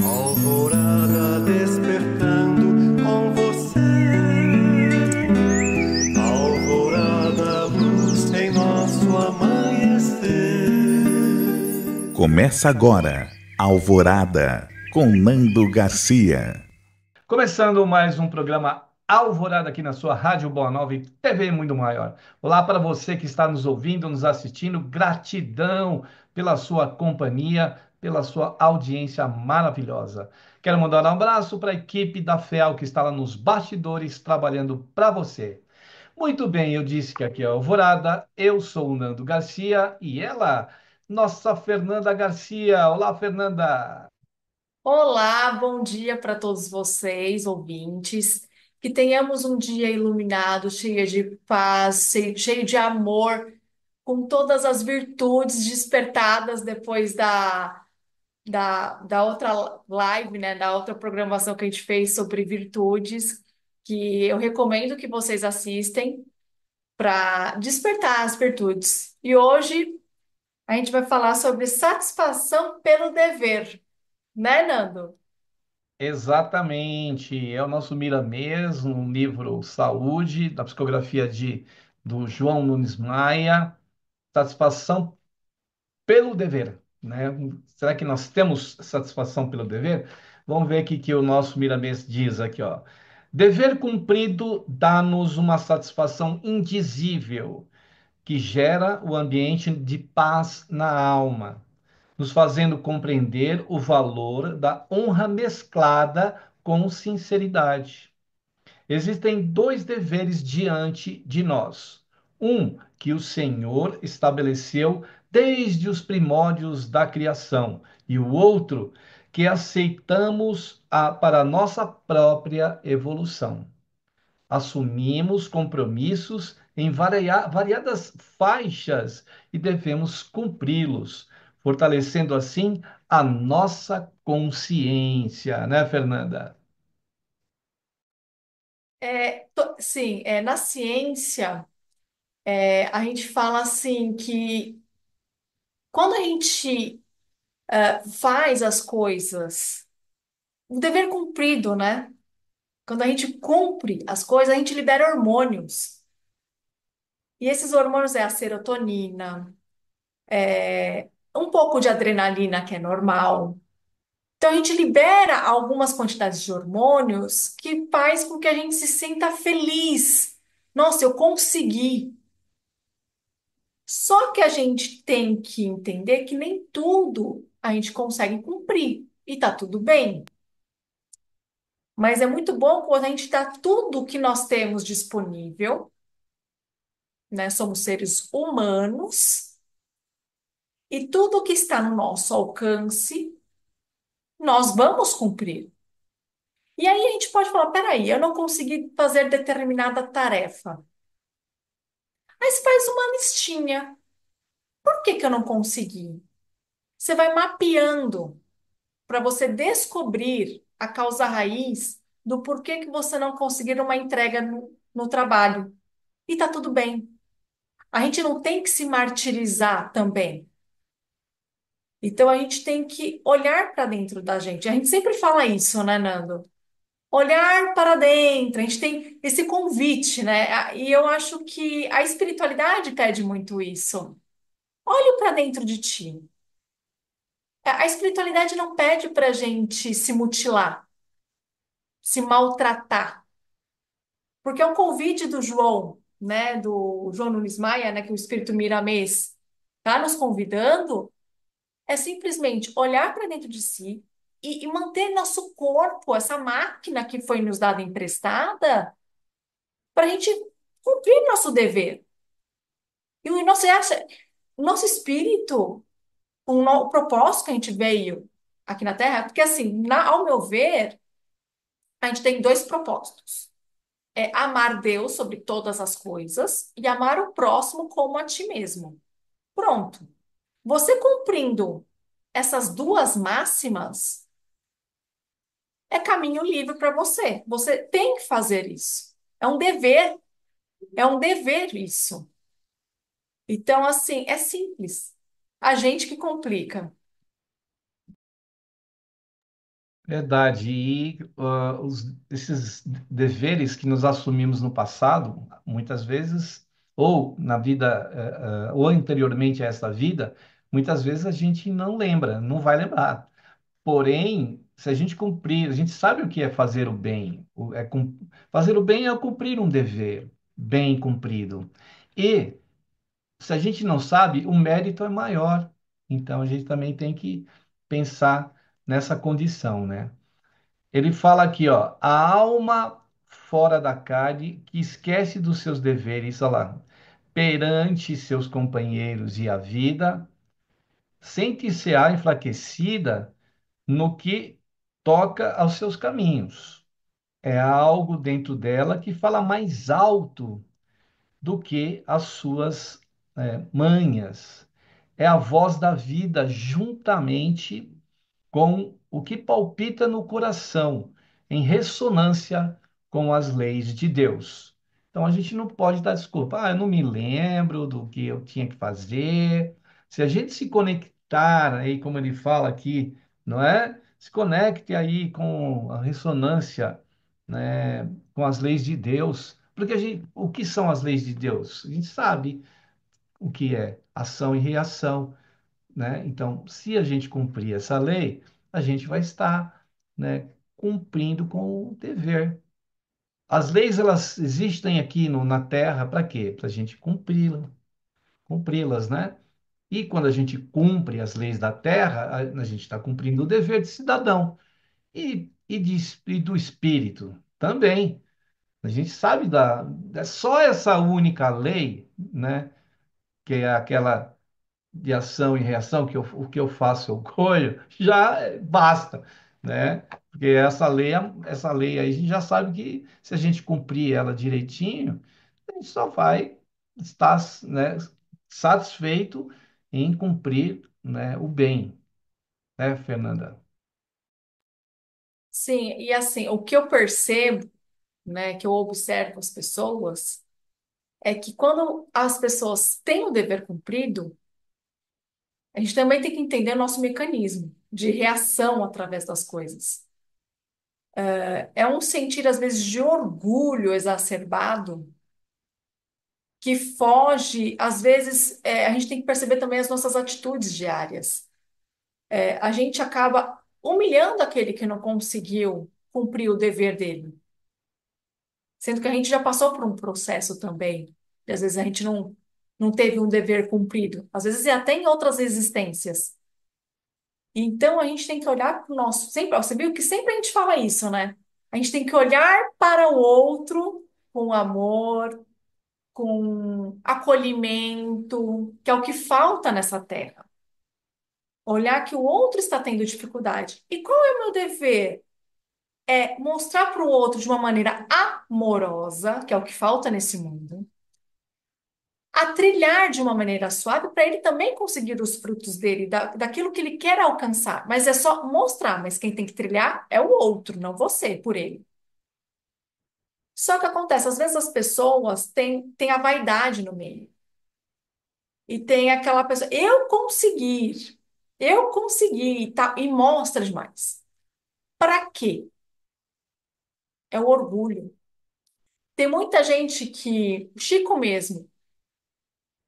Alvorada despertando com você. Alvorada, luz em nosso amanhecer. Começa agora, Alvorada, com Nando Garcia. Começando mais um programa Alvorada aqui na sua Rádio Boa Nova e TV Muito Maior. Olá para você que está nos ouvindo, nos assistindo. Gratidão pela sua companhia, pela sua audiência maravilhosa. Quero mandar um abraço para a equipe da FEAL que está lá nos bastidores trabalhando para você. Muito bem, eu disse que aqui é Alvorada. Eu sou o Nando Garcia e ela, nossa Fernanda Garcia. Olá, Fernanda. Olá, bom dia para todos vocês, ouvintes. Que tenhamos um dia iluminado, cheio de paz, cheio de amor, com todas as virtudes despertadas depois da outra live, né, da outra programação que a gente fez sobre virtudes, que eu recomendo que vocês assistem para despertar as virtudes. E hoje a gente vai falar sobre satisfação pelo dever, né, Nando? Exatamente, é o nosso Miramês, um livro Saúde, da psicografia do João Nunes Maia, satisfação pelo dever, né? Será que nós temos satisfação pelo dever? Vamos ver aqui que o nosso Miramês diz aqui, ó. Dever cumprido dá-nos uma satisfação indizível, que gera o ambiente de paz na alma, nos fazendo compreender o valor da honra mesclada com sinceridade. Existem dois deveres diante de nós. Um que o Senhor estabeleceu desde os primórdios da criação, e o outro que aceitamos para a nossa própria evolução. Assumimos compromissos em variadas faixas e devemos cumpri-los, fortalecendo assim a nossa consciência, né, Fernanda? Sim, na ciência, a gente fala assim que quando a gente faz as coisas, o dever cumprido, né? Quando a gente cumpre as coisas, a gente libera hormônios. E esses hormônios é a serotonina, um pouco de adrenalina, que é normal. Então, a gente libera algumas quantidades de hormônios que faz com que a gente se sinta feliz. Nossa, eu consegui. Só que a gente tem que entender que nem tudo a gente consegue cumprir. E tá tudo bem. Mas é muito bom quando a gente dá tudo que nós temos disponível, né? Somos seres humanos e tudo que está no nosso alcance, nós vamos cumprir. E aí a gente pode falar, peraí, eu não consegui fazer determinada tarefa. Mas faz uma listinha. Por que que eu não consegui? Você vai mapeando para você descobrir a causa raiz do porquê que você não conseguiu uma entrega no trabalho. E tá tudo bem. A gente não tem que se martirizar também. Então a gente tem que olhar para dentro da gente. A gente sempre fala isso, né, Nando? Olhar para dentro. A gente tem esse convite, né? E eu acho que a espiritualidade pede muito isso. Olhe para dentro de ti. A espiritualidade não pede para a gente se mutilar, se maltratar. Porque o convite do João, né, do João Nunes Maia, né, que o Espírito Miramês está nos convidando, é simplesmente olhar para dentro de si e manter nosso corpo, essa máquina que foi nos dada emprestada, para a gente cumprir nosso dever. E o nosso espírito, o propósito que a gente veio aqui na Terra, porque assim, ao meu ver, a gente tem dois propósitos. É amar Deus sobre todas as coisas e amar o próximo como a ti mesmo. Pronto. Você cumprindo essas duas máximas é caminho livre para você. Você tem que fazer isso. É um dever isso. Então, assim, é simples. A gente que complica. Verdade. E esses deveres que nos assumimos no passado, muitas vezes, ou na vida, ou anteriormente a essa vida, muitas vezes a gente não lembra, não vai lembrar. Porém, se a gente cumprir, a gente sabe o que é fazer o bem. Fazer o bem é cumprir um dever bem cumprido. E se a gente não sabe, o mérito é maior. Então a gente também tem que pensar nessa condição, né? Ele fala aqui, ó, a alma fora da carne que esquece dos seus deveres, olha lá, perante seus companheiros e a vida, sente-se-á enfraquecida no que toca aos seus caminhos. É algo dentro dela que fala mais alto do que as suas manhas. É a voz da vida juntamente com o que palpita no coração, em ressonância com as leis de Deus. Então a gente não pode dar desculpa, eu não me lembro do que eu tinha que fazer. Se a gente se conectar aí, como ele fala aqui, não é? Se conecte aí com a ressonância, né, com as leis de Deus. Porque o que são as leis de Deus? A gente sabe o que é ação e reação, né? Então, se a gente cumprir essa lei, a gente vai estar, né, cumprindo com o dever. As leis, elas existem aqui na Terra para quê? Para a gente cumpri-las, né? E quando a gente cumpre as leis da Terra, a gente está cumprindo o dever de cidadão e do espírito também. A gente sabe é só essa única lei, né? Que é aquela de ação e reação, o que eu faço eu colho, já basta, né? Porque essa lei aí, a gente já sabe que se a gente cumprir ela direitinho, a gente só vai estar, né, satisfeito em cumprir, né, o bem, né, Fernanda? Sim, e assim, o que eu percebo, né, que eu observo as pessoas, é que quando as pessoas têm o dever cumprido, a gente também tem que entender o nosso mecanismo de reação através das coisas. É um sentir, às vezes, de orgulho exacerbado que foge, às vezes, a gente tem que perceber também as nossas atitudes diárias. A gente acaba humilhando aquele que não conseguiu cumprir o dever dele, sendo que a gente já passou por um processo também, e às vezes a gente não teve um dever cumprido, às vezes é até em outras existências. Então a gente tem que olhar para o nosso. Sempre, você viu que sempre a gente fala isso, né? A gente tem que olhar para o outro com amor, com acolhimento, que é o que falta nessa terra. Olhar que o outro está tendo dificuldade. E qual é o meu dever? É mostrar para o outro de uma maneira amorosa, que é o que falta nesse mundo, a trilhar de uma maneira suave para ele também conseguir os frutos dele, daquilo que ele quer alcançar. Mas é só mostrar, mas quem tem que trilhar é o outro, não você, por ele. Só que acontece, às vezes as pessoas têm a vaidade no meio. E tem aquela pessoa, eu consegui, e, tá, e mostra demais. Para quê? É o orgulho. Tem muita gente que, o Chico mesmo,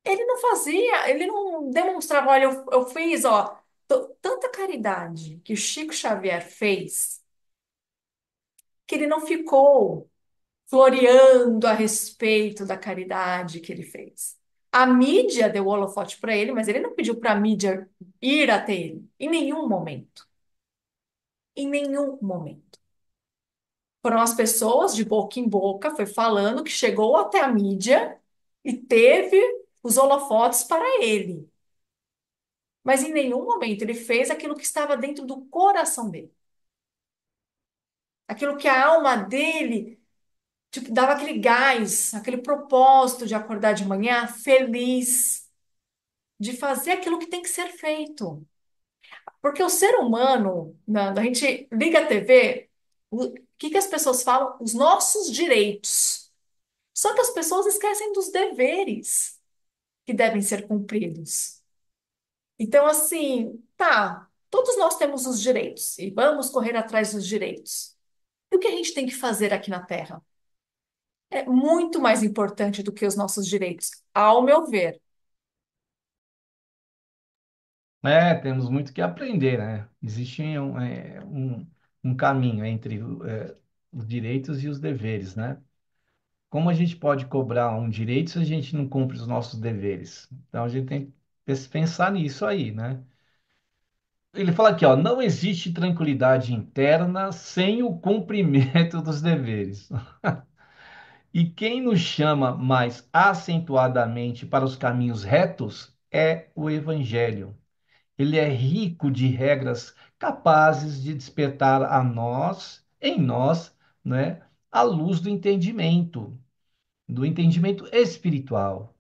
ele não fazia, ele não demonstrava, olha, eu fiz, ó, tanta caridade que o Chico Xavier fez, que ele não ficou floreando a respeito da caridade que ele fez. A mídia deu holofote para ele, mas ele não pediu para a mídia ir até ele, em nenhum momento. Em nenhum momento. Foram as pessoas de boca em boca, foi falando que chegou até a mídia e teve os holofotes para ele. Mas em nenhum momento ele fez aquilo que estava dentro do coração dele. Aquilo que a alma dele, tipo, dava aquele gás, aquele propósito de acordar de manhã feliz, de fazer aquilo que tem que ser feito. Porque o ser humano, a gente liga a TV, o que as pessoas falam? Os nossos direitos. Só que as pessoas esquecem dos deveres que devem ser cumpridos. Então, assim, tá. Todos nós temos os direitos e vamos correr atrás dos direitos. E o que a gente tem que fazer aqui na Terra? É muito mais importante do que os nossos direitos, ao meu ver. Temos muito que aprender, né? Existe um caminho entre os direitos e os deveres, né? Como a gente pode cobrar um direito se a gente não cumpre os nossos deveres? Então a gente tem que pensar nisso aí, né? Ele fala aqui, ó, não existe tranquilidade interna sem o cumprimento dos deveres. E quem nos chama mais acentuadamente para os caminhos retos é o Evangelho. Ele é rico de regras capazes de despertar em nós, né, a luz do entendimento espiritual,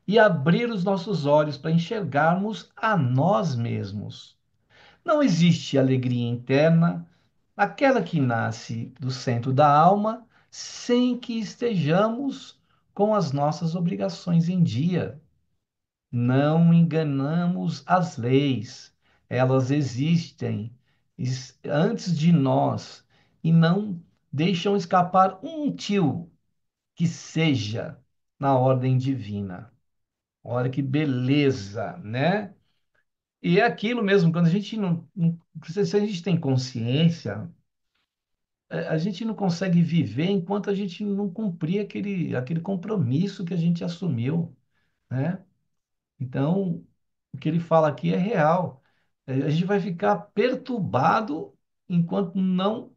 e abrir os nossos olhos para enxergarmos a nós mesmos. Não existe alegria interna, aquela que nasce do centro da alma, sem que estejamos com as nossas obrigações em dia. Não enganamos as leis, elas existem antes de nós e não deixam escapar um tio que seja na ordem divina. Olha que beleza, né? E é aquilo mesmo, quando a gente se a gente tem consciência, a gente não consegue viver enquanto a gente não cumprir aquele compromisso que a gente assumiu, né? Então, o que ele fala aqui é real. A gente vai ficar perturbado enquanto não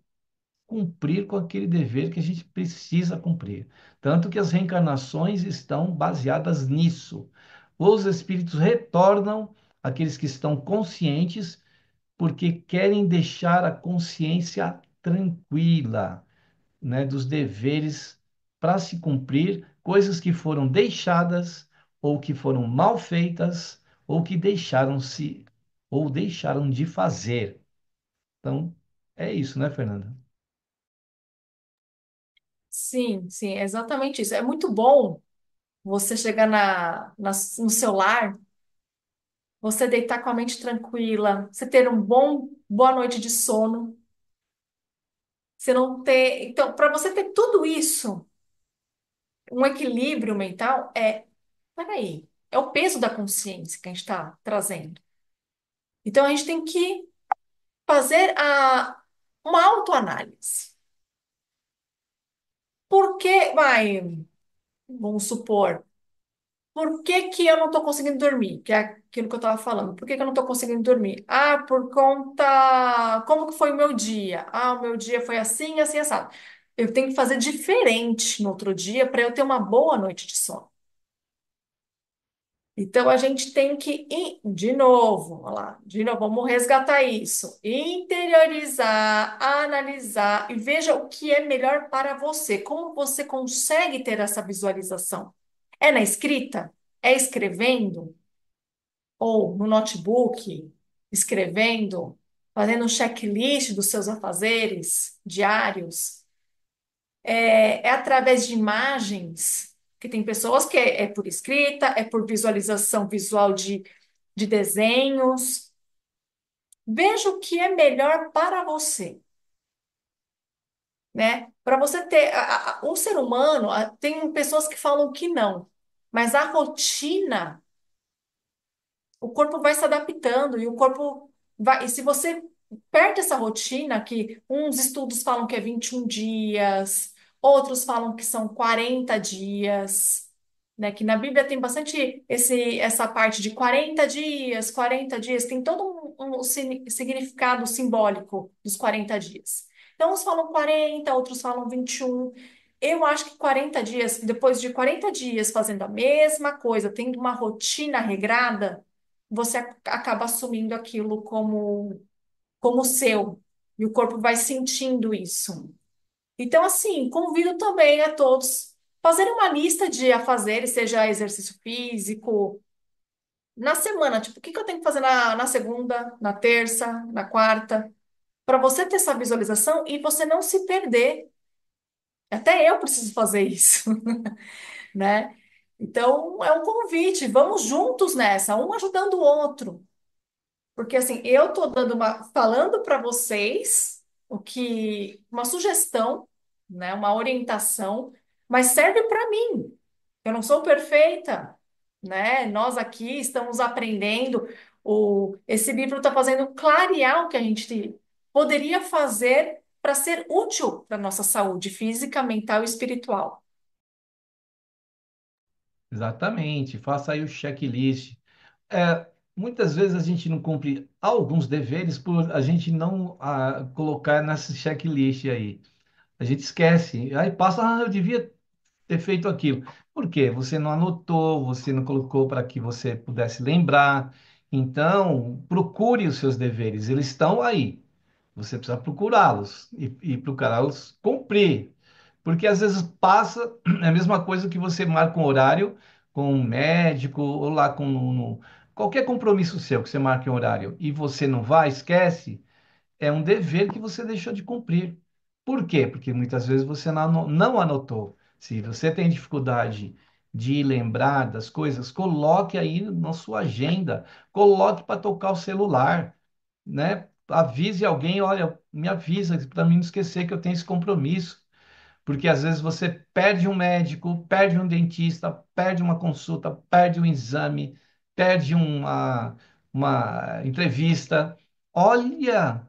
cumprir com aquele dever que a gente precisa cumprir. Tanto que as reencarnações estão baseadas nisso. Os espíritos retornam àqueles que estão conscientes porque querem deixar a consciência tranquila, né, dos deveres para se cumprir, coisas que foram deixadas ou que foram mal feitas ou que deixaram de fazer. Então, é isso, né, Fernanda? Sim, sim, é exatamente isso. É muito bom você chegar no seu lar, você deitar com a mente tranquila, você ter boa noite de sono, você não ter. Então, para você ter tudo isso, um equilíbrio mental peraí, é o peso da consciência que a gente está trazendo. Então, a gente tem que fazer uma autoanálise. Por que, vamos supor, por que que eu não estou conseguindo dormir? Que é aquilo que eu estava falando. Por que que eu não estou conseguindo dormir? Ah, por conta. Como que foi o meu dia? Ah, o meu dia foi assim, assim, assado. Eu tenho que fazer diferente no outro dia para eu ter uma boa noite de sono. Então a gente tem que ir de novo, olha lá, de novo, vamos resgatar isso, interiorizar, analisar e veja o que é melhor para você, como você consegue ter essa visualização. É na escrita? É escrevendo? Ou no notebook, escrevendo, fazendo um checklist dos seus afazeres diários? É através de imagens, que tem pessoas que é por escrita, é por visualização visual de desenhos. Veja o que é melhor para você, né? Para você ter o ser humano, tem pessoas que falam que não, mas a rotina, o corpo vai se adaptando e o corpo vai. E se você perde essa rotina, que uns estudos falam que é 21 dias, outros falam que são 40 dias, né? Que na Bíblia tem bastante essa parte de 40 dias, tem todo um significado simbólico dos 40 dias. Então, uns falam 40, outros falam 21. Eu acho que 40 dias, depois de 40 dias fazendo a mesma coisa, tendo uma rotina regrada, você acaba assumindo aquilo como seu, e o corpo vai sentindo isso. Então, assim, convido também a todos fazerem uma lista de afazeres, seja exercício físico, na semana, tipo, o que que eu tenho que fazer na segunda, na terça, na quarta, para você ter essa visualização e você não se perder. Até eu preciso fazer isso, né? Então, é um convite, vamos juntos nessa, um ajudando o outro. Porque assim, eu tô dando falando para vocês uma sugestão, né, uma orientação, mas serve para mim. Eu não sou perfeita, né? Nós aqui estamos aprendendo. Esse livro está fazendo clarear o que a gente poderia fazer para ser útil para nossa saúde física, mental e espiritual. Exatamente, faça aí o checklist. Muitas vezes a gente não cumpre alguns deveres por a gente não colocar nessa checklist aí. A gente esquece, aí passa, eu devia ter feito aquilo. Por quê? Você não anotou, você não colocou para que você pudesse lembrar. Então, procure os seus deveres, eles estão aí. Você precisa procurá-los e procurá-los cumprir. Porque às vezes passa, é a mesma coisa que você marca um horário com um médico ou lá com qualquer compromisso seu que você marque um horário e você não vai, esquece, é um dever que você deixou de cumprir. Por quê? Porque muitas vezes você não anotou. Se você tem dificuldade de lembrar das coisas, coloque aí na sua agenda, coloque para tocar o celular, né? Avise alguém, olha, me avisa para mim não esquecer que eu tenho esse compromisso. Porque às vezes você perde um médico, perde um dentista, perde uma consulta, perde um exame, perde uma entrevista. Olha,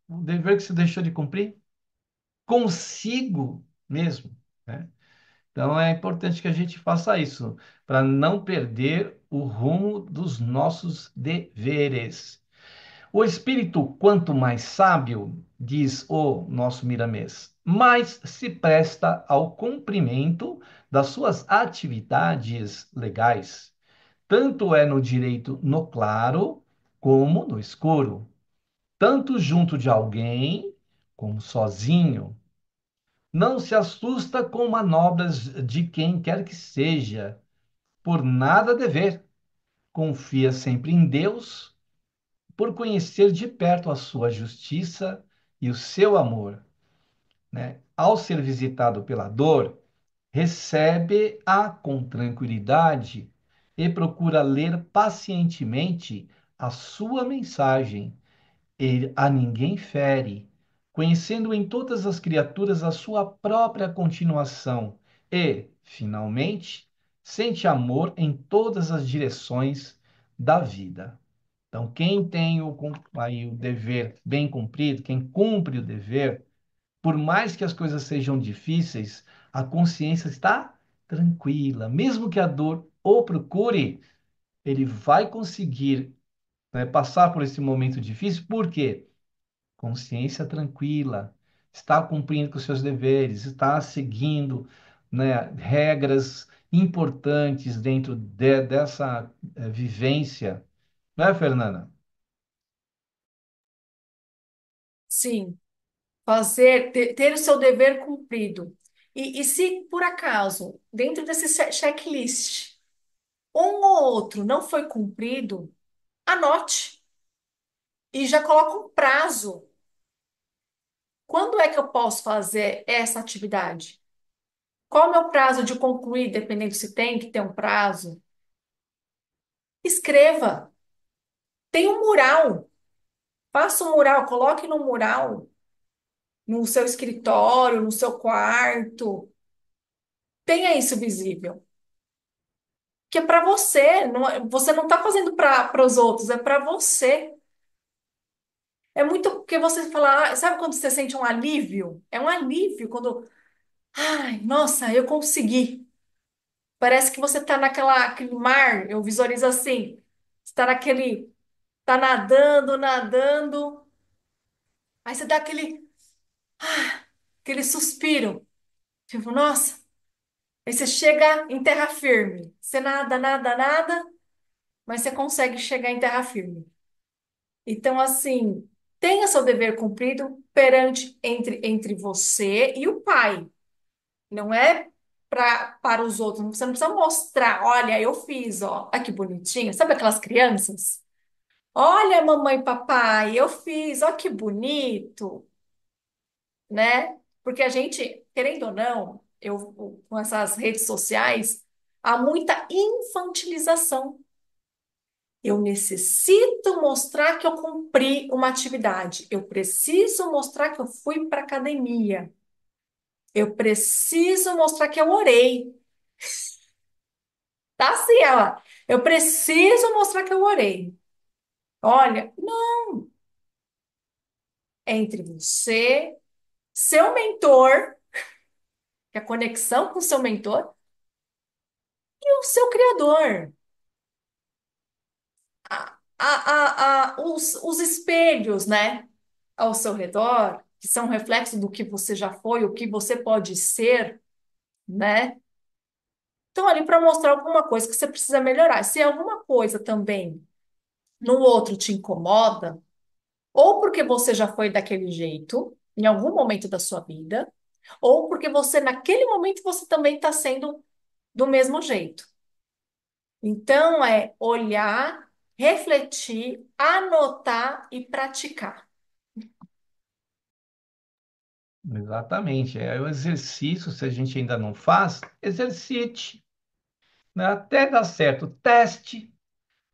o dever que você deixou de cumprir consigo mesmo, né? Então é importante que a gente faça isso, para não perder o rumo dos nossos deveres. O espírito, quanto mais sábio, diz o nosso Miramês, mais se presta ao cumprimento das suas atividades legais. Tanto é no direito no claro como no escuro, tanto junto de alguém como sozinho. Não se assusta com manobras de quem quer que seja, por nada dever. Confia sempre em Deus, por conhecer de perto a sua justiça e o seu amor, né? Ao ser visitado pela dor, recebe-a com tranquilidade e procura ler pacientemente a sua mensagem. Ele a ninguém fere, conhecendo em todas as criaturas a sua própria continuação e, finalmente, sente amor em todas as direções da vida. Então, quem tem aí o dever bem cumprido, quem cumpre o dever, por mais que as coisas sejam difíceis, a consciência está tranquila. Mesmo que a dor o procure, ele vai conseguir, né, passar por esse momento difícil. Por quê? Consciência tranquila, está cumprindo com os seus deveres, está seguindo, né, regras importantes dentro dessa vivência, né, Fernanda? Sim, fazer, ter o seu dever cumprido. E se por acaso, dentro desse checklist, um ou outro não foi cumprido, anote e já coloca um prazo. Quando é que eu posso fazer essa atividade? Qual é o meu prazo de concluir, dependendo se tem que ter um prazo? Escreva. Tem um mural. Faça um mural, coloque no mural, no seu escritório, no seu quarto. Tenha isso visível. Que é para você, você não está fazendo para os outros, é para você. É muito porque você fala, sabe quando você sente um alívio? É um alívio quando, ai, nossa, eu consegui. Parece que você está aquele mar, eu visualizo assim, está naquele, tá nadando, nadando, aí você dá aquele suspiro, tipo, nossa, aí você chega em terra firme. Você nada, nada, nada, mas você consegue chegar em terra firme. Então, assim, tenha seu dever cumprido perante entre você e o pai. Não é para os outros. Você não precisa mostrar, olha, eu fiz, ó, olha que bonitinho. Sabe aquelas crianças? Olha, mamãe e papai, eu fiz, ó que bonito, né? Porque a gente, querendo ou não, com essas redes sociais, há muita infantilização. Eu necessito mostrar que eu cumpri uma atividade. Eu preciso mostrar que eu fui para academia. Eu preciso mostrar que eu orei. Tá assim, ela. Eu preciso mostrar que eu orei. Olha, não, é entre você, seu mentor, que é a conexão com o seu mentor, e o seu criador. Os espelhos, né, ao seu redor, que são reflexo do que você já foi, o que você pode ser, né? Estão ali para mostrar alguma coisa que você precisa melhorar. Se alguma coisa também no outro te incomoda, ou porque você já foi daquele jeito, em algum momento da sua vida, ou porque você, naquele momento, você também está sendo do mesmo jeito. Então, é olhar, refletir, anotar e praticar. Exatamente. É o exercício, se a gente ainda não faz, exercite, né? Até dar certo. Teste.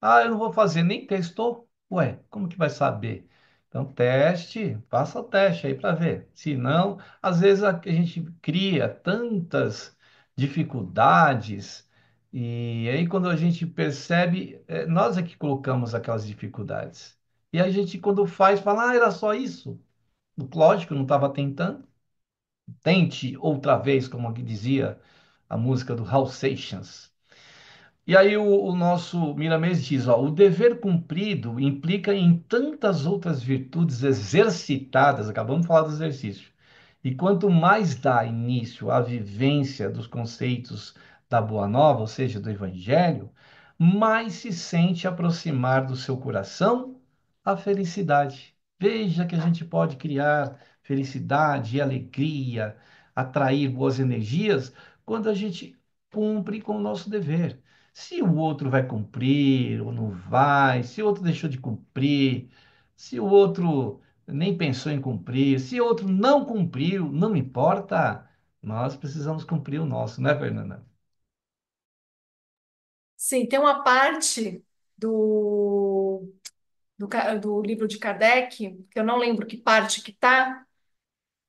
Ah, eu não vou fazer, nem testou? Ué, como que vai saber? Então, teste, faça o teste aí para ver. Se não, às vezes a gente cria tantas dificuldades, e aí quando a gente percebe, nós é que colocamos aquelas dificuldades. E a gente, quando faz, fala, ah, era só isso. Lógico, não estava tentando. Tente outra vez, como que dizia a música do Hal Seixas. E aí o nosso Miramês diz, ó, o dever cumprido implica em tantas outras virtudes exercitadas, acabamos de falar do exercício. E quanto mais dá início à vivência dos conceitos da Boa Nova, ou seja, do Evangelho, mais se sente aproximar do seu coração a felicidade. Veja que a gente pode criar felicidade e alegria, atrair boas energias, quando a gente cumpre com o nosso dever. Se o outro vai cumprir ou não vai, se o outro deixou de cumprir, se o outro nem pensou em cumprir, se o outro não cumpriu, não importa, nós precisamos cumprir o nosso, né, Fernanda? Sim, tem uma parte do livro de Kardec, que eu não lembro que parte que tá,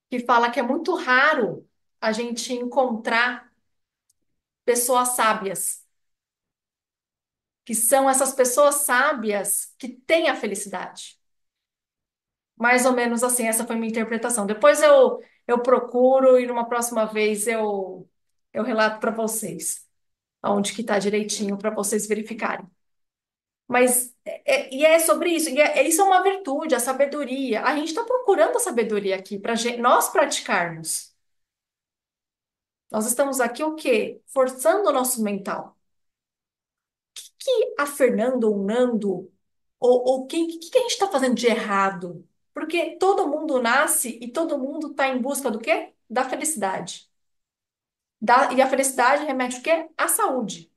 que fala que é muito raro a gente encontrar pessoas sábias, que são essas pessoas sábias que têm a felicidade. Mais ou menos assim, essa foi minha interpretação. Depois eu procuro e numa próxima vez eu relato para vocês aonde que está direitinho para vocês verificarem. Mas e é sobre isso. Isso é uma virtude, a sabedoria. A gente está procurando a sabedoria aqui para nós praticarmos. Nós estamos aqui o quê? Forçando o nosso mental. Que a Fernanda ou o Nando ou quem, que a gente está fazendo de errado? Porque todo mundo nasce e todo mundo está em busca do quê? Da felicidade. E a felicidade remete o quê? À saúde.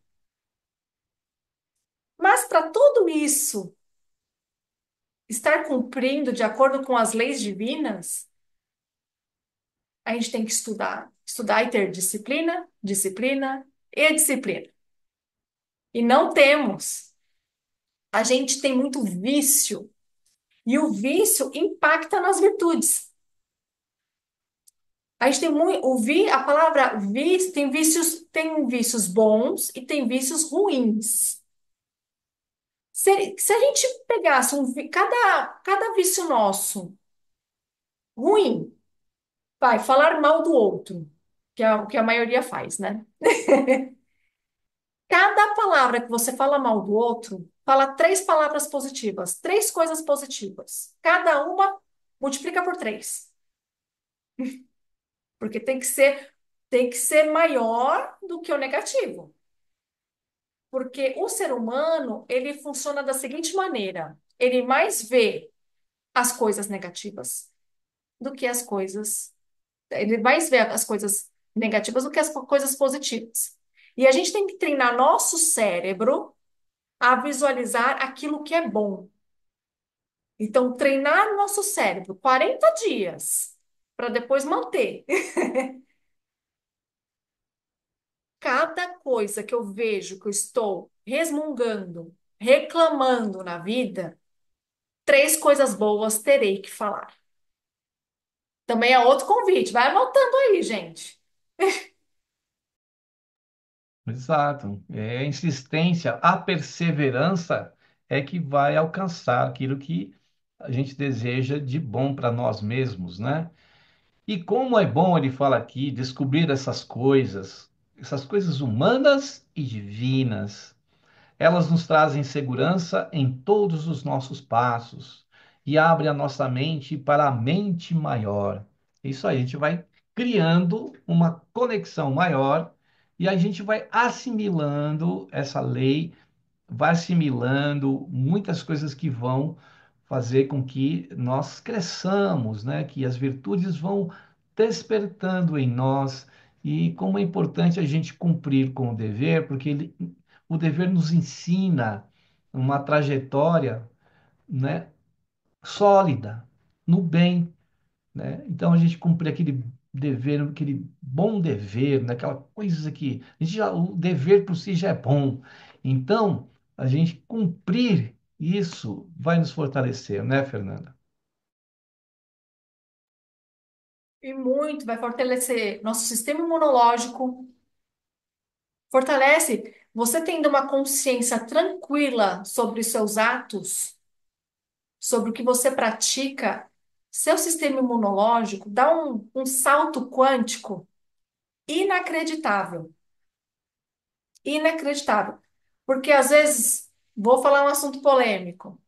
Mas para tudo isso estar cumprindo de acordo com as leis divinas, a gente tem que estudar. Estudar e ter disciplina, disciplina e disciplina. E não temos. A gente tem muito vício. E o vício impacta nas virtudes. A gente tem muito, a palavra vício tem vícios bons e tem vícios ruins. Se a gente pegasse cada vício nosso ruim, vai falar mal do outro, que é o que a maioria faz, né? Cada palavra que você fala mal do outro, fala três palavras positivas, três coisas positivas. Cada uma multiplica por três, porque tem que ser maior do que o negativo. Porque o ser humano, ele funciona da seguinte maneira: ele mais vê as coisas negativas do que as coisas, ele mais vê as coisas negativas do que as coisas positivas. E a gente tem que treinar nosso cérebro a visualizar aquilo que é bom. Então, treinar nosso cérebro 40 dias para depois manter. Cada coisa que eu vejo que eu estou resmungando, reclamando na vida, três coisas boas terei que falar. Também é outro convite. Vai anotando aí, gente. Exato. É a insistência, a perseverança é que vai alcançar aquilo que a gente deseja de bom para nós mesmos, né? E como é bom, ele fala aqui, descobrir essas coisas humanas e divinas. Elas nos trazem segurança em todos os nossos passos e abrem a nossa mente para a mente maior. Isso aí, a gente vai criando uma conexão maior e a gente vai assimilando essa lei, vai assimilando muitas coisas que vão fazer com que nós cresçamos, né? Que as virtudes vão despertando em nós e como é importante a gente cumprir com o dever, porque o dever nos ensina uma trajetória, né? Sólida, no bem, né? Então a gente cumprir aquele dever, aquele bom dever, né? Aquela coisa que o dever por si já é bom. Então a gente cumprir isso vai nos fortalecer, né, Fernanda? E muito, vai fortalecer nosso sistema imunológico, fortalece você tendo uma consciência tranquila sobre os seus atos, sobre o que você pratica, seu sistema imunológico dá um salto quântico inacreditável. Inacreditável. Porque às vezes, vou falar um assunto polêmico.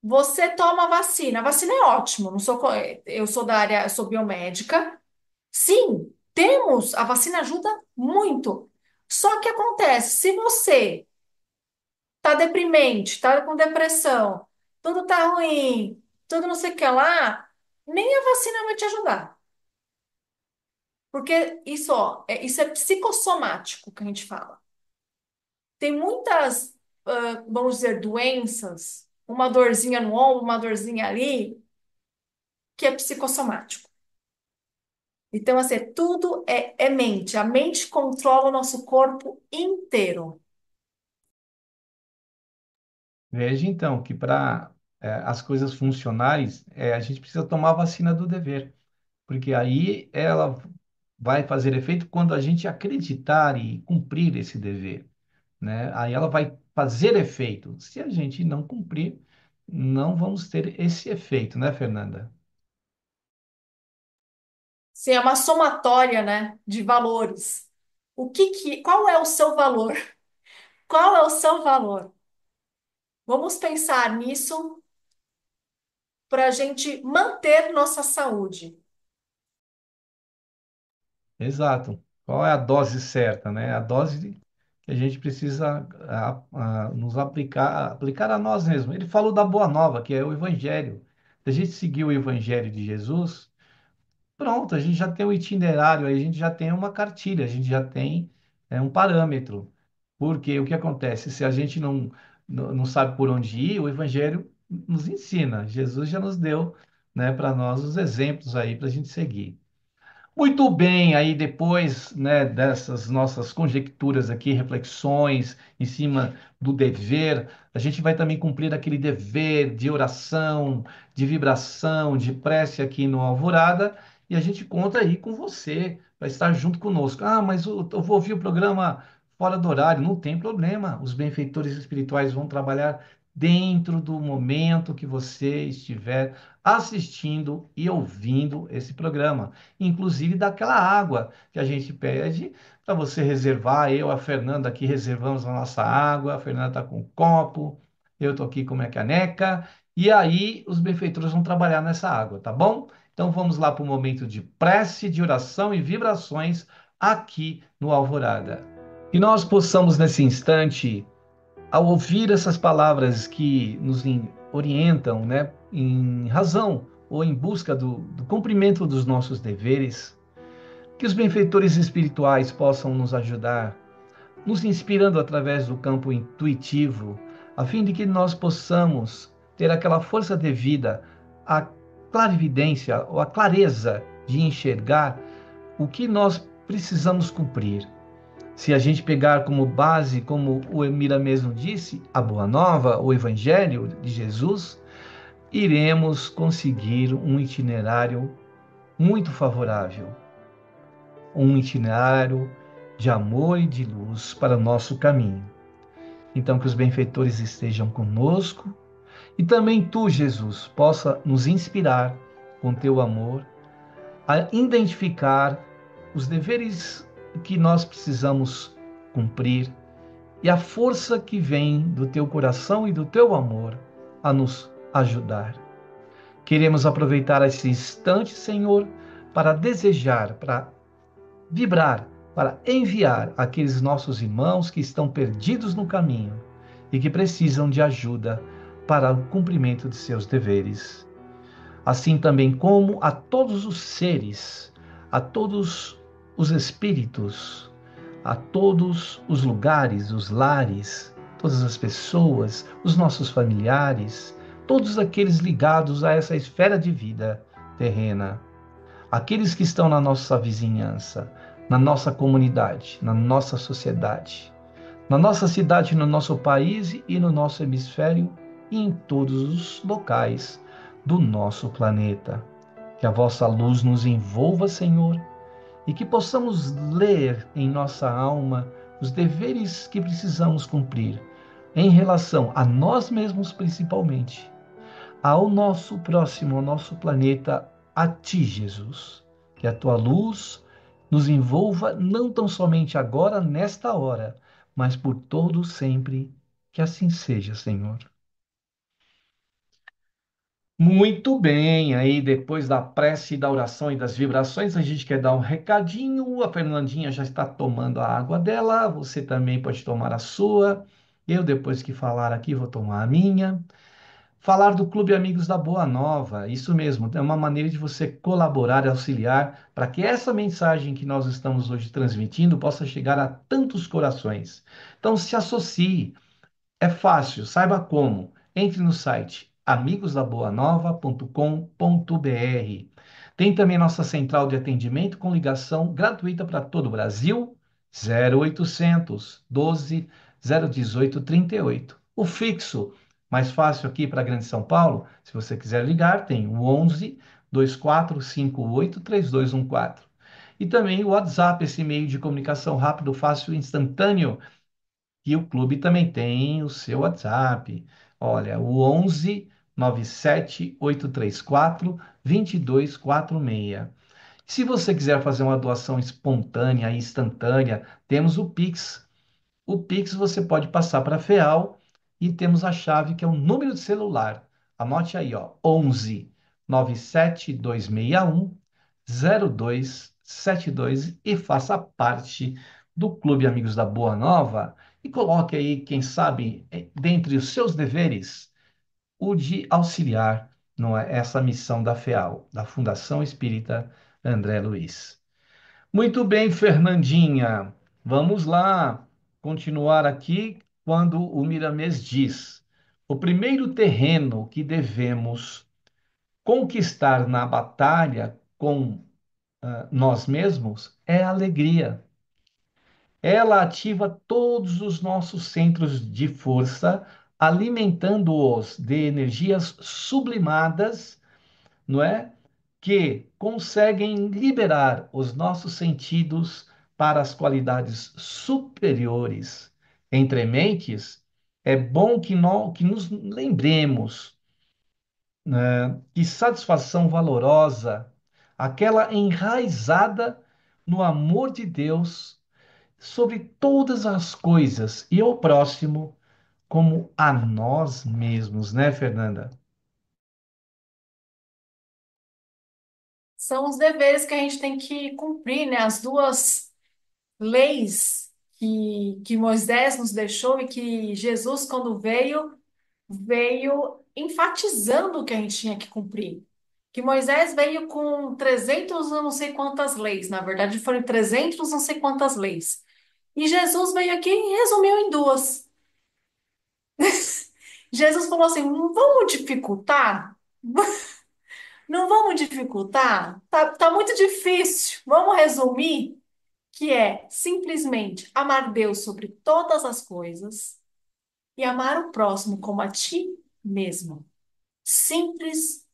Você toma vacina. A vacina é ótimo. Não sou, eu sou da área, eu sou biomédica. Sim, temos. A vacina ajuda muito. Só que acontece, se você tá deprimente, tá com depressão, tudo tá ruim, tudo não sei o que lá, nem a vacina vai te ajudar. Porque isso, ó, isso é psicossomático que a gente fala. Tem muitas, vamos dizer, doenças, uma dorzinha no ombro, uma dorzinha ali, que é psicossomático. Então, assim, tudo é mente. A mente controla o nosso corpo inteiro. Veja então que para as coisas funcionarem, a gente precisa tomar a vacina do dever, porque aí ela vai fazer efeito quando a gente acreditar e cumprir esse dever, né? Aí ela vai fazer efeito. Se a gente não cumprir, não vamos ter esse efeito, né, Fernanda? Sim, é uma somatória, né, de valores. Qual é o seu valor? Qual é o seu valor? Vamos pensar nisso para a gente manter nossa saúde. Exato. Qual é a dose certa, né? A dose que a gente precisa nos aplicar a nós mesmos. Ele falou da boa nova, que é o Evangelho. Se a gente seguir o Evangelho de Jesus, pronto, a gente já tem um itinerário, aí a gente já tem uma cartilha, a gente já tem um parâmetro. Porque o que acontece? Se a gente não sabe por onde ir, o Evangelho nos ensina. Jesus já nos deu, né, para nós os exemplos aí para a gente seguir. Muito bem, aí depois, né, dessas nossas conjecturas aqui, reflexões em cima do dever, a gente vai também cumprir aquele dever de oração, de vibração, de prece aqui no Alvorada, e a gente conta aí com você para estar junto conosco. Ah, mas eu vou ouvir o programa fora do horário, não tem problema. Os benfeitores espirituais vão trabalhar dentro do momento que você estiver assistindo e ouvindo esse programa, inclusive daquela água que a gente pede para você reservar. Eu, a Fernanda aqui reservamos a nossa água, a Fernanda está com um copo, eu estou aqui com minha caneca, e aí os benfeitores vão trabalhar nessa água, tá bom? Então vamos lá para o momento de prece, de oração e vibrações aqui no Alvorada. Que nós possamos nesse instante, ao ouvir essas palavras que nos orientam, né, em razão ou em busca do cumprimento dos nossos deveres, que os benfeitores espirituais possam nos ajudar, nos inspirando através do campo intuitivo, a fim de que nós possamos ter aquela força devida, a clarividência ou a clareza de enxergar o que nós precisamos cumprir. Se a gente pegar como base, como o Emira mesmo disse, a Boa Nova, o Evangelho de Jesus, iremos conseguir um itinerário muito favorável, um itinerário de amor e de luz para o nosso caminho. Então, que os benfeitores estejam conosco e também tu, Jesus, possa nos inspirar com teu amor a identificar os deveres que nós precisamos cumprir e a força que vem do teu coração e do teu amor a nos ajudar. Queremos aproveitar esse instante, Senhor, para desejar, para vibrar, para enviar aqueles nossos irmãos que estão perdidos no caminho e que precisam de ajuda para o cumprimento de seus deveres. Assim também como a todos os seres, a todos os espíritos, a todos os lugares, os lares, todas as pessoas, os nossos familiares, todos aqueles ligados a essa esfera de vida terrena, aqueles que estão na nossa vizinhança, na nossa comunidade, na nossa sociedade, na nossa cidade, no nosso país e no nosso hemisfério e em todos os locais do nosso planeta. Que a vossa luz nos envolva, Senhor, e que possamos ler em nossa alma os deveres que precisamos cumprir em relação a nós mesmos, principalmente, ao nosso próximo, ao nosso planeta, a Ti, Jesus. Que a Tua luz nos envolva não tão somente agora, nesta hora, mas por todo sempre. Que assim seja, Senhor. Muito bem, aí depois da prece, da oração e das vibrações, a gente quer dar um recadinho. A Fernandinha já está tomando a água dela, você também pode tomar a sua. Eu, depois que falar aqui, vou tomar a minha. Falar do Clube Amigos da Boa Nova, isso mesmo, é uma maneira de você colaborar e auxiliar para que essa mensagem que nós estamos hoje transmitindo possa chegar a tantos corações. Então, se associe. É fácil, saiba como. Entre no site amigosdaboanova.com.br. Tem também nossa central de atendimento com ligação gratuita para todo o Brasil, 0800 12 018 38. O fixo, mais fácil aqui para a Grande São Paulo, se você quiser ligar, tem o 11 2458 3214. E também o WhatsApp, esse meio de comunicação rápido, fácil e instantâneo, e o clube também tem o seu WhatsApp. Olha, o 11 97 834 2246. Se você quiser fazer uma doação espontânea e instantânea, temos o Pix. O Pix você pode passar para a FEAL e temos a chave que é o número de celular. Anote aí, ó, 11 97261 0272 e faça parte do Clube Amigos da Boa Nova e coloque aí, quem sabe, dentre os seus deveres, o de auxiliar, não é, essa missão da FEAL, da Fundação Espírita André Luiz. Muito bem, Fernandinha. Vamos lá continuar aqui quando o Miramês diz: o primeiro terreno que devemos conquistar na batalha com nós mesmos é a alegria. Ela ativa todos os nossos centros de força, alimentando-os de energias sublimadas, não é? Que conseguem liberar os nossos sentidos para as qualidades superiores. Entre mentes, é bom que nos lembremos, né, que satisfação valorosa, aquela enraizada no amor de Deus sobre todas as coisas e ao próximo como a nós mesmos, né, Fernanda? São os deveres que a gente tem que cumprir, né? As duas leis que Moisés nos deixou e que Jesus, quando veio, veio enfatizando o que a gente tinha que cumprir. Que Moisés veio com 300 eu não sei quantas leis, na verdade foram 300 não sei quantas leis. E Jesus veio aqui e resumiu em duas. Jesus falou assim: não vamos dificultar? Não vamos dificultar? Tá muito difícil. Vamos resumir? que é simplesmente amar Deus sobre todas as coisas e amar o próximo como a ti mesmo. Simples,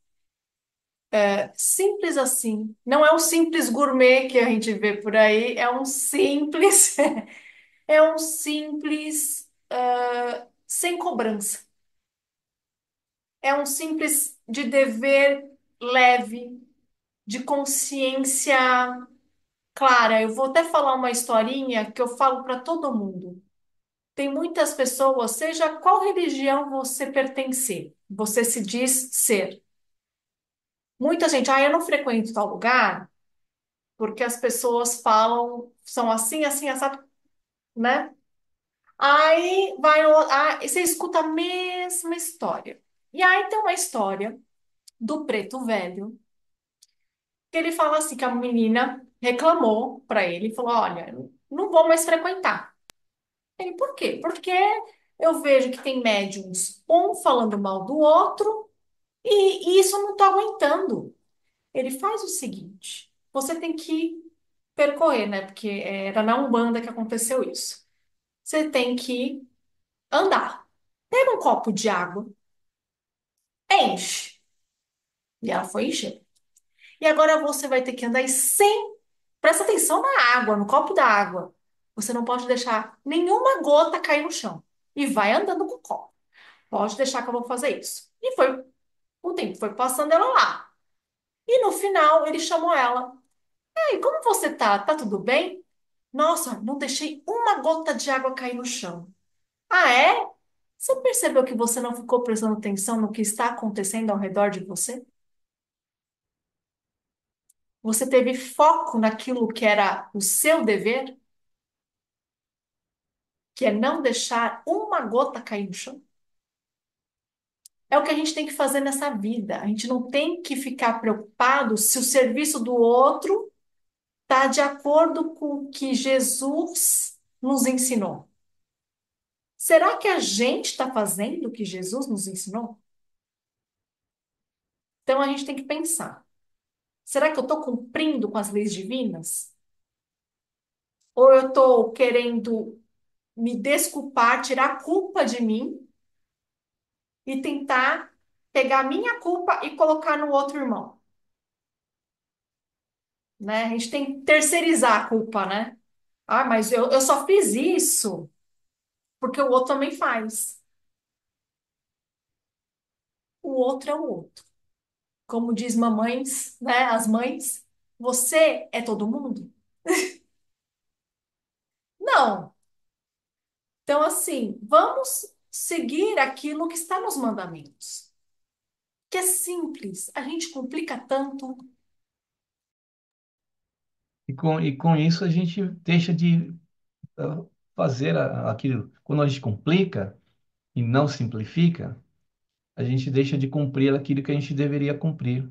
simples assim. Não é um simples gourmet que a gente vê por aí, é um simples, é um simples, sem cobrança. É um simples de dever leve, de consciência clara. Eu vou até falar uma historinha que eu falo para todo mundo. Tem muitas pessoas, seja qual religião você pertencer, você se diz ser. Muita gente, eu não frequento tal lugar porque as pessoas falam, são assim, assim, assado, né? Aí vai, e você escuta a mesma história. E aí tem uma história do preto velho, que ele fala assim, que a menina reclamou para ele, e falou, olha, não vou mais frequentar. Ele, por quê? Porque eu vejo que tem médiums, um falando mal do outro, e isso eu não tô aguentando. Ele faz o seguinte: você tem que percorrer, né? Porque era na Umbanda que aconteceu isso. Você tem que andar. Pega um copo de água, enche. E ela foi encher. E agora você vai ter que andar e sem. Presta atenção na água, no copo da água. Você não pode deixar nenhuma gota cair no chão. E vai andando com o copo. Pode deixar que eu vou fazer isso. E foi, o tempo foi passando ela lá. E no final ele chamou ela. Ei, como você tá? Tá tudo bem? Nossa, não deixei uma gota de água cair no chão. Ah, é? Você percebeu que você não ficou prestando atenção no que está acontecendo ao redor de você? Você teve foco naquilo que era o seu dever, que é não deixar uma gota cair no chão? É o que a gente tem que fazer nessa vida. A gente não tem que ficar preocupado se o serviço do outro está de acordo com o que Jesus nos ensinou. Será que a gente está fazendo o que Jesus nos ensinou? Então a gente tem que pensar: será que eu estou cumprindo com as leis divinas? Ou eu estou querendo me desculpar, tirar a culpa de mim e tentar pegar a minha culpa e colocar no outro irmão? Né? A gente tem que terceirizar a culpa, né? Ah, mas eu só fiz isso porque o outro também faz. O outro é o outro. Como diz mamães, né? As mães, você é todo mundo? Não. Então, assim, vamos seguir aquilo que está nos mandamentos. Que é simples, a gente complica tanto. E com isso a gente deixa de fazer aquilo. Quando a gente complica e não simplifica, a gente deixa de cumprir aquilo que a gente deveria cumprir.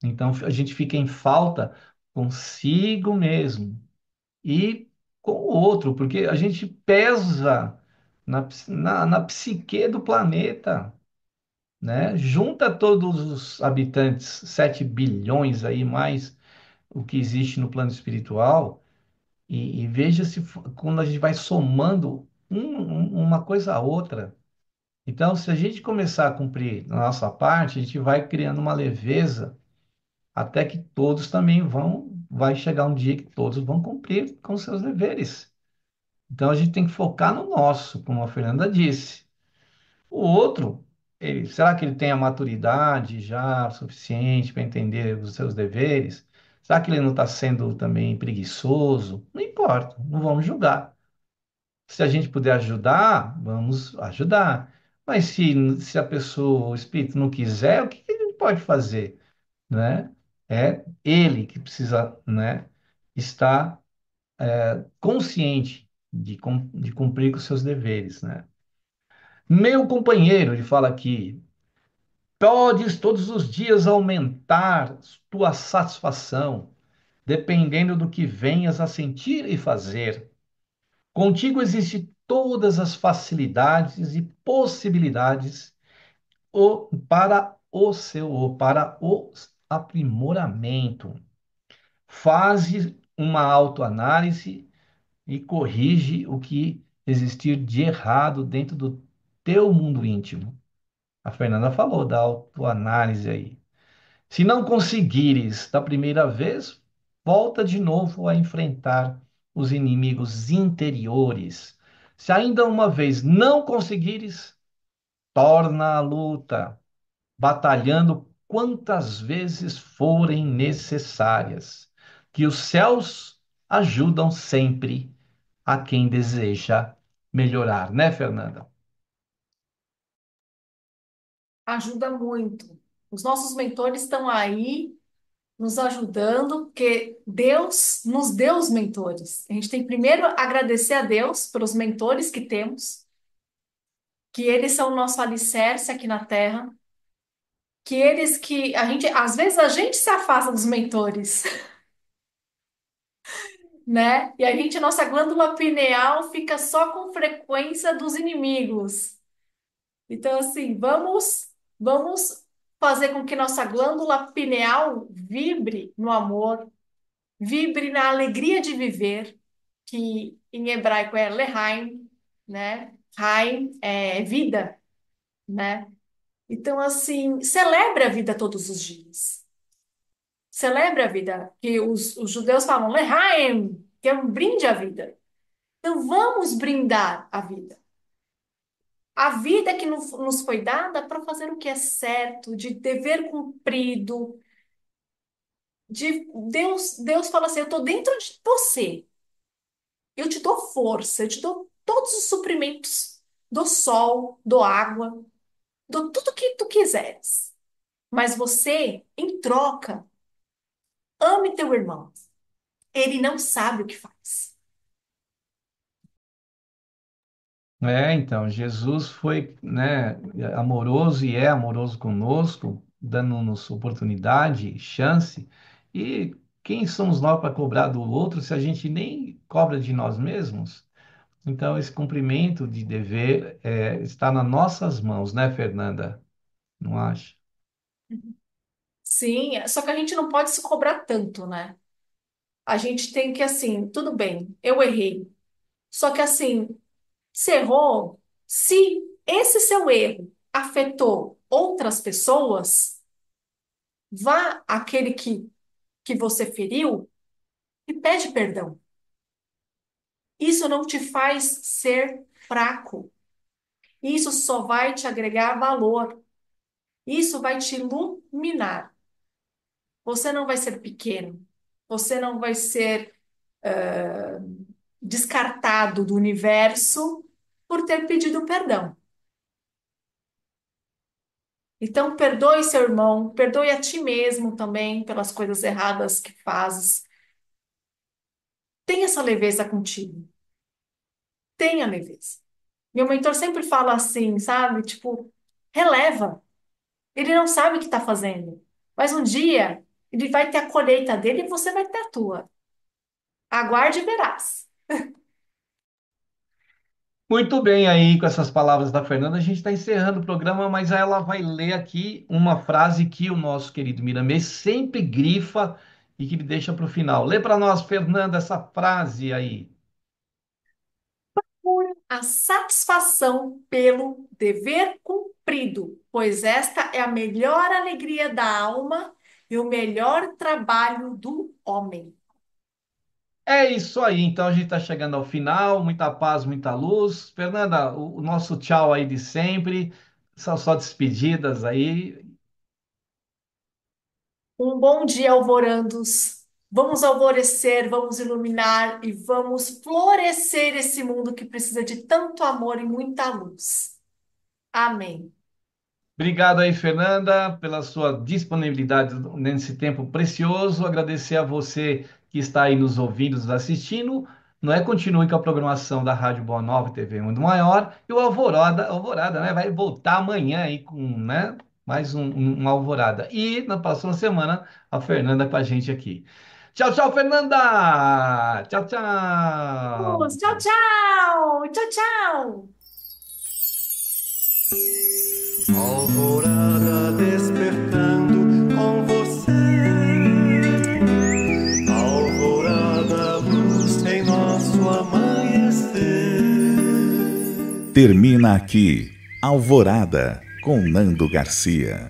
Então a gente fica em falta consigo mesmo e com o outro, porque a gente pesa na psique do planeta, né? Junta todos os habitantes, 7 bilhões aí, mais o que existe no plano espiritual, e veja se quando a gente vai somando uma coisa a outra. Então, se a gente começar a cumprir a nossa parte, a gente vai criando uma leveza até que todos também vai chegar um dia que todos vão cumprir com seus deveres. Então, a gente tem que focar no nosso, como a Fernanda disse. O outro, será que ele tem a maturidade já suficiente para entender os seus deveres? Será que ele não está sendo também preguiçoso? Não importa, não vamos julgar. Se a gente puder ajudar, vamos ajudar. Mas se a pessoa, o espírito não quiser, o que que a gente pode fazer, né? É ele que precisa, né, estar consciente de cumprir com os seus deveres, né? Meu companheiro, ele fala aqui, podes todos os dias aumentar tua satisfação, dependendo do que venhas a sentir e fazer. Contigo existem todas as facilidades e possibilidades para o aprimoramento. Faze uma autoanálise e corrige o que existir de errado dentro do teu mundo íntimo. A Fernanda falou da autoanálise aí. Se não conseguires da primeira vez, volta de novo a enfrentar os inimigos interiores. Se ainda uma vez não conseguires, torna a luta, batalhando quantas vezes forem necessárias, que os céus ajudam sempre a quem deseja melhorar, né, Fernanda? Ajuda muito. Os nossos mentores estão aí nos ajudando, porque Deus nos deu os mentores. A gente tem primeiro agradecer a Deus pelos mentores que temos, que eles são o nosso alicerce aqui na Terra, que eles que a gente, às vezes a gente se afasta dos mentores, né? E a gente, nossa glândula pineal fica só com frequência dos inimigos. Então, assim, vamos fazer com que nossa glândula pineal vibre no amor, vibre na alegria de viver, que em hebraico é lehaim, né? Haim é vida, né? Então, assim, celebre a vida todos os dias. Celebre a vida, que os judeus falam lehaim, que é um brinde à vida. Então, vamos brindar a vida. A vida que nos foi dada para fazer o que é certo, de dever cumprido, de Deus fala assim, eu estou dentro de você. Eu te dou força, eu te dou todos os suprimentos, do sol, do água, do tudo que tu quiseres. Mas você, em troca, ame teu irmão. Ele não sabe o que faz. Então, Jesus foi, né, amoroso e é amoroso conosco, dando-nos oportunidade, chance. E quem somos nós para cobrar do outro se a gente nem cobra de nós mesmos? Então, esse cumprimento de dever está nas nossas mãos, né, Fernanda? Não acha? Sim, só que a gente não pode se cobrar tanto, né? A gente tem que, assim, tudo bem, eu errei. Só que, assim, se errou, se esse seu erro afetou outras pessoas, vá àquele que você feriu e pede perdão. Isso não te faz ser fraco. Isso só vai te agregar valor. Isso vai te iluminar. Você não vai ser pequeno. Você não vai ser descartado do universo por ter pedido perdão. Então, perdoe seu irmão, perdoe a ti mesmo também pelas coisas erradas que fazes. Tenha essa leveza contigo. Tenha leveza. Meu mentor sempre fala assim, sabe? Tipo, releva. Ele não sabe o que está fazendo. Mas um dia ele vai ter a colheita dele e você vai ter a tua. Aguarde e verás. Muito bem, aí com essas palavras da Fernanda, a gente está encerrando o programa, mas ela vai ler aqui uma frase que o nosso querido Miramês sempre grifa e que ele deixa para o final. Lê para nós, Fernanda, essa frase aí. A satisfação pelo dever cumprido, pois esta é a melhor alegria da alma e o melhor trabalho do homem. É isso aí, então a gente está chegando ao final. Muita paz, muita luz. Fernanda, o nosso tchau aí de sempre. São só despedidas aí. Um bom dia, alvorandos. Vamos alvorecer, vamos iluminar e vamos florescer esse mundo que precisa de tanto amor e muita luz. Amém. Obrigado aí, Fernanda, pela sua disponibilidade nesse tempo precioso. Agradecer a você que está aí nos ouvindo, nos assistindo. Não é? Continue com a programação da Rádio Boa Nova e TV Mundo Maior. E o Alvorada, né? Vai voltar amanhã aí com, né? Mais uma Alvorada. E na próxima semana, a Fernanda com a gente aqui. Tchau, tchau, Fernanda! Tchau, Tchau, tchau! tchau! Tchau, tchau! Alvorada despertando com você. Alvorada Termina aqui Alvorada com Nando Garcia.